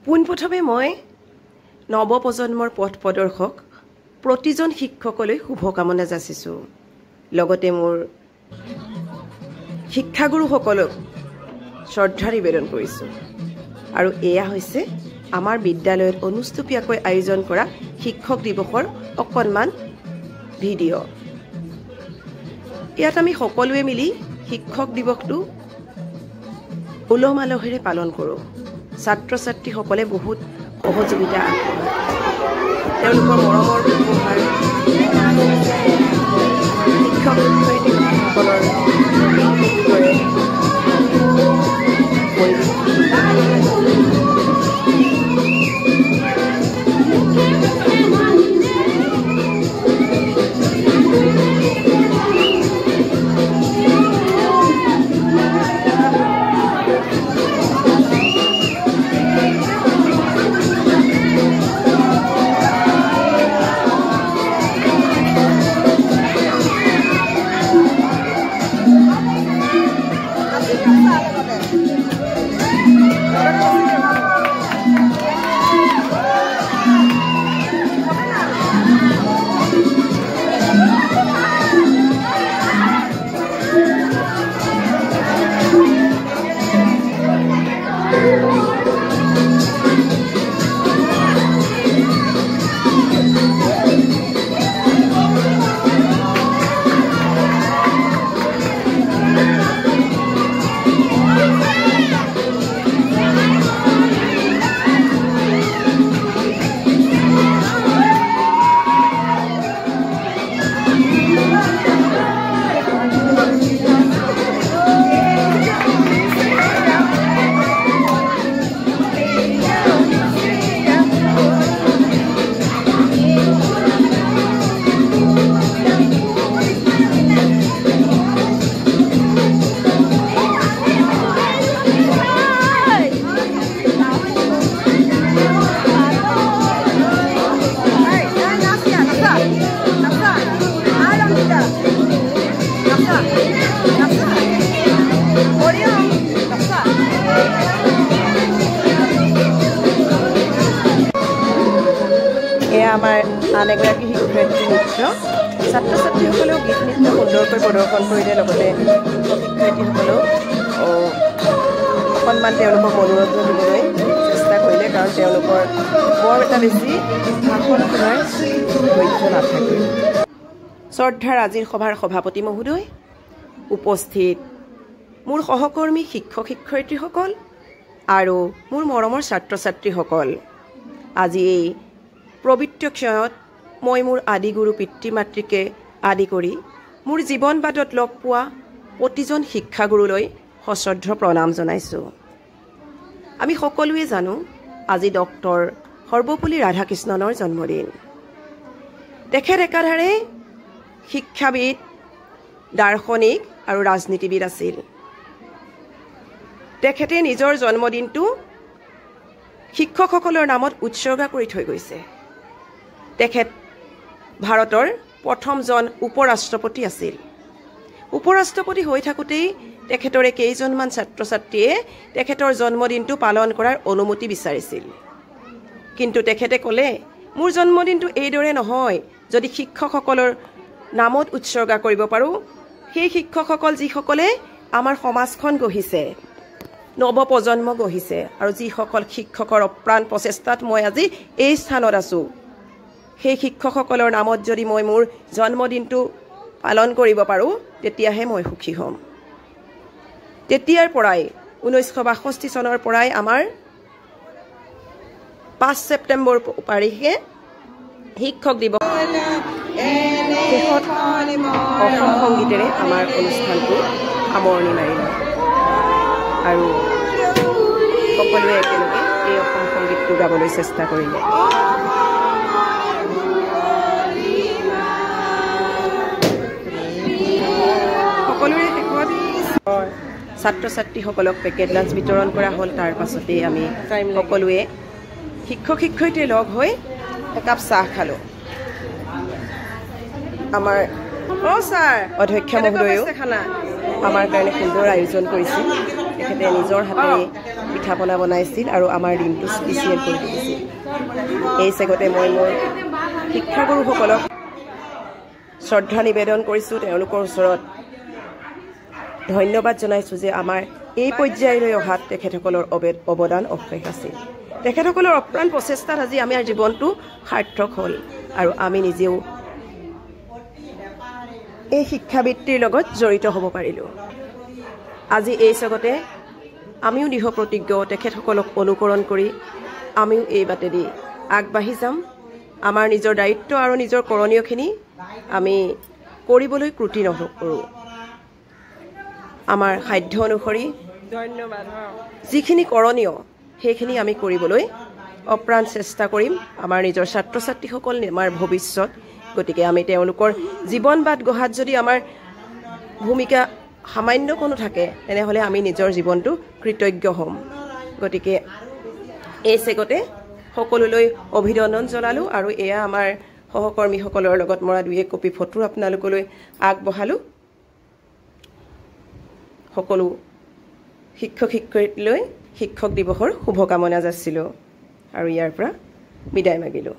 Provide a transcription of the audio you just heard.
পোনপ্ৰথমে মই নৱপ্ৰজন্মৰ পথ প্ৰদৰ্শক প্ৰতিজন শিক্ষকলৈ শুভকামনা যাচিছোঁ। লগতে মোৰ শিক্ষাগুৰুসকলক শ্ৰদ্ধা নিবেদন কৰিছোঁ। আৰু এয়া হৈছে আমাৰ বিদ্যালয়ত অনুষ্টুপীয়াকৈ আয়োজন কৰা শিক্ষক দিৱসৰ অকণমান ভিডিঅ'। ইয়াত আমি সকলোৱে মিলি শিক্ষক দিৱসটো উলহ মালহেৰে পালন কৰোঁ। ছাত্ৰ ছাত্ৰীসকলে বহুত সহযোগিতা আগবঢ়ায়। তেওঁলোকৰ মৰমৰ ব্যৱহাৰ শিক্ষক শিক্ষয়িত্ৰীসকলৰ আমাৰ আন এগৰাকী শিক্ষয়িত্ৰী নৃত্য। ছাত্ৰ ছাত্ৰীসকলেও গীত নৃত্য সুন্দৰকৈ প্ৰদৰ্শন কৰিলে। লগতে শিক্ষয়িত্ৰীসকলেও অকণমান তেওঁলোকক মনোৰঞ্জন দিবলৈ চেষ্টা কৰিলে, কাৰণ তেওঁলোকৰ বৰ এটা বেছি ভাষণ শুনাৰ ধৈৰ্য নাথাকে। শ্ৰদ্ধাৰ আজিৰ সভাৰ সভাপতি মহোদয়, উপস্থিত মোৰ সহকৰ্মী শিক্ষক শিক্ষয়িত্ৰীসকল আৰু মোৰ মৰমৰ ছাত্ৰ ছাত্ৰীসকল, আজি এই পবিত্ৰ ক্ষণত মই মোৰ আদিগুৰু পিতৃ মাতৃকে আদি কৰি মোৰ জীৱন বাটত লগ পোৱা প্ৰতিজন শিক্ষাগুৰুলৈ সশ্ৰদ্ধ প্ৰণাম জনাইছোঁ। আমি সকলোৱে জানো আজি ডক্টৰ সৰ্বপল্লী ৰাধাকৃষ্ণনৰ জন্মদিন। তেখেত একাধাৰে শিক্ষাবিদ, দাৰ্শনিক আৰু ৰাজনীতিবিদ আছিল। তেখেতে নিজৰ জন্মদিনটো শিক্ষকসকলৰ নামত উৎসৰ্গা কৰি থৈ গৈছে। তেখেত ভাৰতৰ প্ৰথমজন উপৰাষ্ট্ৰপতি আছিল। উপৰাষ্ট্ৰপতি হৈ থাকোঁতেই তেখেতৰে কেইজনমান ছাত্ৰ ছাত্ৰীয়ে তেখেতৰ জন্মদিনটো পালন কৰাৰ অনুমতি বিচাৰিছিল। কিন্তু তেখেতে ক'লে, মোৰ জন্মদিনটো এইদৰে নহয়, যদি শিক্ষকসকলৰ নামত উৎসৰ্গা কৰিব পাৰোঁ, সেই শিক্ষকসকল যিসকলে আমাৰ সমাজখন গঢ়িছে, নৱপ্ৰজন্ম গঢ়িছে, আৰু যিসকল শিক্ষকৰ অপ্ৰাণ প্ৰচেষ্টাত মই আজি এই স্থানত আছোঁ, সেই শিক্ষকসকলৰ নামত যদি মই মোৰ জন্মদিনটো পালন কৰিব পাৰোঁ, তেতিয়াহে মই সুখী হ'ম। তেতিয়াৰ পৰাই 1962 চনৰ পৰাই আমাৰ 5 ছেপ্টেম্বৰ তাৰিখে শিক্ষক দিৱস শেষত অসম সংগীতেৰে আমাৰ অনুষ্ঠানটো সামৰণি মাৰিলে আৰু সকলোৱে একেলগে এই অসম সংগীতটো গাবলৈ চেষ্টা কৰিলে। সকলোৰে শেষত ছাত্ৰ ছাত্ৰীসকলক পেকেট লাঞ্চ বিতৰণ কৰা হ'ল। তাৰ পাছতেই আমি সকলোৱে শিক্ষক শিক্ষয়িত্ৰী লগ হৈ একাপ চাহ খালোঁ। আমাৰ অধ্যক্ষ মহোদয়েও আমাৰ কাৰণে সুন্দৰ আয়োজন কৰিছিল। তেখেতে নিজৰ হাতেৰে পিঠা পনা বনাইছিল আৰু আমাৰ দিনটো স্পেচিয়েল কৰি তুলিছিল এই চেগতে মই মোৰ শিক্ষাগুৰুসকলক শ্ৰদ্ধা নিবেদন কৰিছোঁ তেওঁলোকৰ ওচৰত ধন্যবাদ জনাইছোঁ যে আমাৰ এই পৰ্যায়লৈ অহাত তেখেতসকলৰ অৱদান অশেষ আছিল তেখেতসকলৰ অপ্ৰাণ প্ৰচেষ্টাত আজি আমাৰ জীৱনটো সাৰ্থক হ'ল আৰু আমি নিজেও এই শিক্ষাবৃত্তিৰ লগত জড়িত হ'ব পাৰিলোঁ আজি এই জগতে আমিও দৃঢ় প্ৰতিজ্ঞ তেখেতসকলক অনুকৰণ কৰি আমিও এই বাটেদি আগবাঢ়ি যাম আমাৰ নিজৰ দায়িত্ব আৰু নিজৰ কৰণীয়খিনি আমি কৰিবলৈ ক্ৰুটি নকৰোঁ আমাৰ সাধ্য অনুসৰি ধন্যবাদ যিখিনি কৰণীয় সেইখিনি আমি কৰিবলৈ অপ্ৰাণ চেষ্টা কৰিম আমাৰ নিজৰ ছাত্ৰ ছাত্ৰীসকল আমাৰ ভৱিষ্যত গতিকে আমি তেওঁলোকৰ জীৱন বাট গঢ়াত যদি আমাৰ ভূমিকা সামান্য কোনো থাকে তেনেহ'লে আমি নিজৰ জীৱনটো কৃতজ্ঞ হ'ম গতিকে এই চেগতে সকলোলৈ অভিনন্দন জনালোঁ আৰু এয়া আমাৰ সহকৰ্মীসকলৰ লগত মৰা দুই এক কপি ফটো আপোনালোকলৈ আগবঢ়ালোঁ সকলো শিক্ষক শিক্ষয়িত্ৰীলৈ শিক্ষক দিৱসৰ শুভকামনা যাচিলোঁ আৰু ইয়াৰ পৰা বিদায় মাগিলোঁ